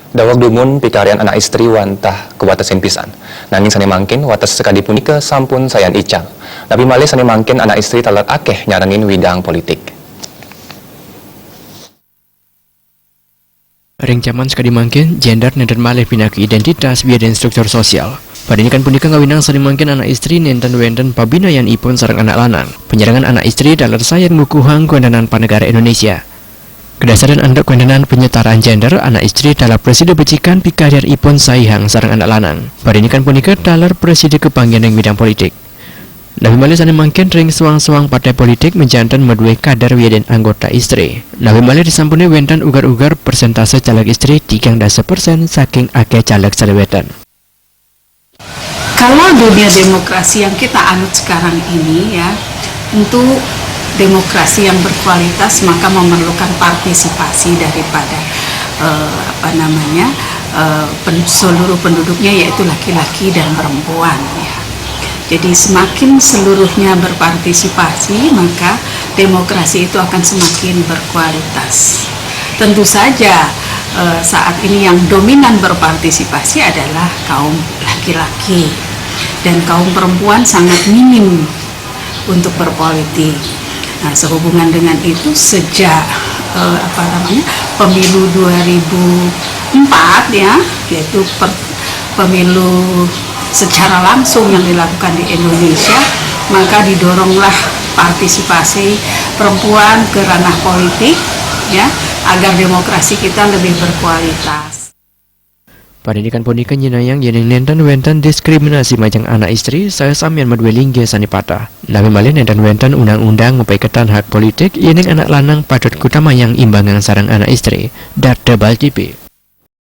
Dawag dumun pikarian anak istri wantah kewatasin pisan. Nanging sani mangkin watas sekadi punika sampun sayan ical. Tapi malih sani mangkin anak istri talat akeh nyarangin widang politik. Ring zaman sekadi mangkin gender nenten malih pinaki identitas biar dan struktur sosial. Padahal punika ngawinang sani mangkin anak istri nenten wenten pabinayan ipun sareng anak lanang. Penyerangan anak istri dalam sayang mukuhang kuendanan panegara Indonesia. Kedasaran anda kuendanan penyetaraan gender anak istri dalam presiden becikan pikarian ipun saihang sareng anak lanang. Padahal punika dalam presiden kepanggian yang bidang politik. Nabi malih sani mangkin ring suang-suang partai politik menjantan medue kadar wieden anggota istri. Nabi malih disampuni wenten ugar-ugar persentase caleg istri 3% saking akeh caleg salewetan. Kalau dunia demokrasi yang kita anut sekarang ini ya, untuk demokrasi yang berkualitas maka memerlukan partisipasi daripada seluruh penduduknya, yaitu laki-laki dan perempuan ya. Jadi semakin seluruhnya berpartisipasi maka demokrasi itu akan semakin berkualitas. Tentu saja saat ini yang dominan berpartisipasi adalah kaum laki-laki dan kaum perempuan sangat minim untuk berpolitik. Nah, sehubungan dengan itu sejak pemilu 2004 ya, yaitu pemilu secara langsung yang dilakukan di Indonesia, maka didoronglah partisipasi perempuan ke ranah politik ya, agar demokrasi kita lebih berkualitas. Pendidikan punika nyinayang yeneng nenten wenten diskriminasi majang anak istri saya samian medue lingge sanipata. Nabi malih nenten wenten undang-undang ngupaiketan hak politik yeneng anak lanang patut kutamayang imbangan sarang anak istri. Darte Bal TV.